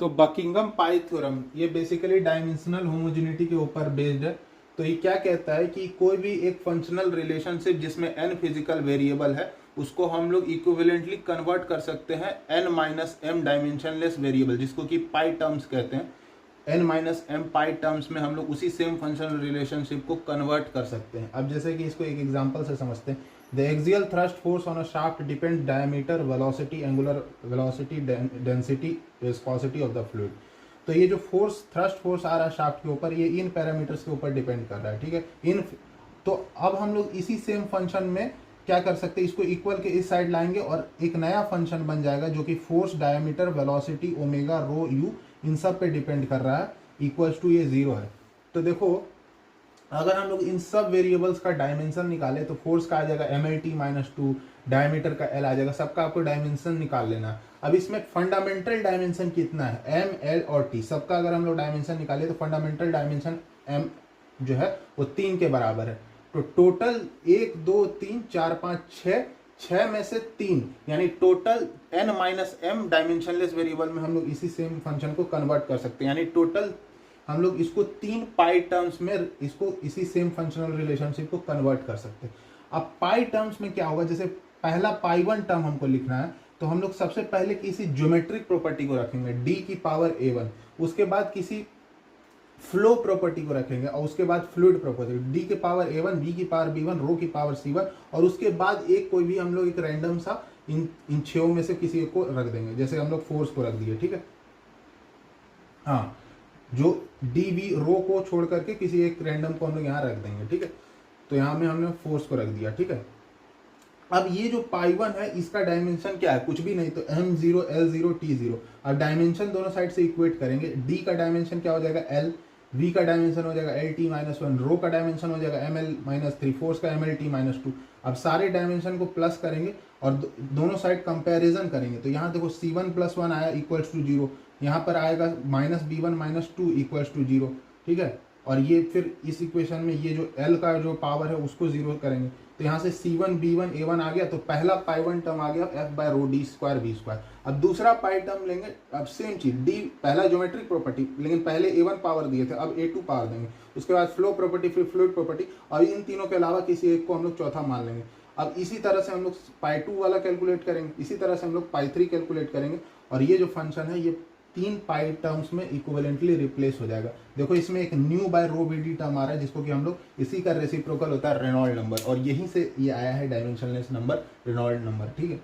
तो बकिंगम पाई थ्योरम ये basically dimensional homogeneity के ऊपर बेस्ड है। तो ये क्या कहता है कि कोई भी एक फंक्शनल रिलेशनशिप जिसमें n फिजिकल वेरिएबल है उसको हम लोग इक्विवेलेंटली कन्वर्ट कर सकते हैं n minus M dimensionless variable, जिसको कि पाई टर्म्स कहते हैं। n minus M pi terms में हम लोग उसी सेम फंक्शनल रिलेशनशिप को कन्वर्ट कर सकते हैं। अब जैसे कि इसको एक एग्जांपल से समझते हैं। The axial thrust force on a shaft depend diameter, velocity, angular velocity, density, viscosity of the fluid. तो ये जो फोर्स थ्रस्ट फोर्स आ रहा है शाफ्ट के ऊपर, ये इन पैरामीटर्स के ऊपर डिपेंड कर रहा है, ठीक है। इन तो अब हम लोग इसी सेम फंक्शन में क्या कर सकते हैं, इसको इक्वल के इस साइड लाएंगे और एक नया फंक्शन बन जाएगा जो कि force, diameter, velocity, omega, rho, U इन सब पे डिपेंड कर रहा है, इक्वल्स टू ये जीरो है। तो देखो अगर हम लोग इन सब वेरिएबल्स का डायमेंशन निकाले तो फोर्स का आ जाएगा mlt-2, डायमीटर का l आ जाएगा, सबका आपको डायमेंशन निकाल लेना। अब इसमें फंडामेंटल डायमेंशन कितना है, m, l और t, सबका अगर हम लोग डायमेंशन निकाले तो फंडामेंटल डायमेंशन m जो है वो 3 के बराबर है। तो टोटल 1 2 3 4 5 6 में से 3 यानी total n minus M dimensionless variable में हम लोग इसी सेम फंक्शन को कन्वर्ट कर सकते हैं। यानी टोटल हम लोग इसको 3 पाई टर्म्स में इसको इसी सेम फंक्शनल रिलेशनशिप को कन्वर्ट कर सकते हैं। अब पाई टर्म्स में क्या होगा, जैसे पहला पाई वन टर्म हमको लिखना है तो हम लोग सबसे पहले किसी ज्योमेट्रिक प्रॉपर्टी को रखेंगे d की पावर a1, उसके बाद किसी फ्लो प्रॉपर्टी को रखेंगे और उसके बाद फ्लूइड प्रॉपर्टी, d के पावर a1, b की पावर b1, रो की पावर c1 और उसके बाद एक कोई भी हम लोग एक रैंडम सा इन छो में से किसी एक को रख देंगे। जैसे हम लोग फोर्स को रख दिए, ठीक है। हाँ, जो डी वी रो को छोड़ करके किसी एक रैंडम को हम लोग यहाँ रख देंगे, ठीक है। तो यहाँ में हमने फोर्स को रख दिया, ठीक है। अब ये जो पाई वन है इसका डायमेंशन क्या है, कुछ भी नहीं, तो m0, l0, t0। अब डायमेंशन दोनों साइड से इक्वेट करेंगे। d का डायमेंशन क्या हो जाएगा l, v का डायमेंशन हो जाएगा lt-1, रो का डायमेंशन हो जाएगा ml-3, फोर्स का mlt-2। अब सारे डायमेंशन को प्लस करेंगे और दोनों साइड कंपैरिजन करेंगे। तो यहाँ देखो c1 + 1 आया इक्वल्स टू 0, यहाँ पर आएगा -b1 - 2 इक्वल्स टू 0, ठीक है। और ये फिर इस इक्वेशन में ये जो l का जो पावर है उसको 0 करेंगे तो यहाँ से c1 b1 a1 आ गया। तो पहला पाई वन टर्म आ गया f/ρd² v²। अब दूसरा पाई टर्म लेंगे, अब सेम चीज d, पहला ज्योमेट्रिक प्रॉपर्टी, लेकिन पहले a1 पावर दिए थे, अब a2 पावर देंगे। उसके बाद फ्लो प्रॉपर्टी, फिर फ्लूइड प्रॉपर्टी और इन तीनों के अलावा किसी एक को हम लोग चौथा मान लेंगे। अब इसी तरह से हम लोग पाई 2 वाला कैलकुलेट करेंगे, इसी तरह से हम लोग पाई 3 कैलकुलेट करेंगे और ये जो फंक्शन है ये 3 पाई टर्म्स में इक्विवेलेंटली रिप्लेस हो जाएगा। देखो इसमें एक nu by rho v term आ रहा है जिसको कि हम लोग इसी का रेसिप्रोकल होता है रेनॉल्ड नंबर, और यहीं से ये आया है डायमेंशनलेस नंबर रेनॉल्ड नंबर, ठीक है।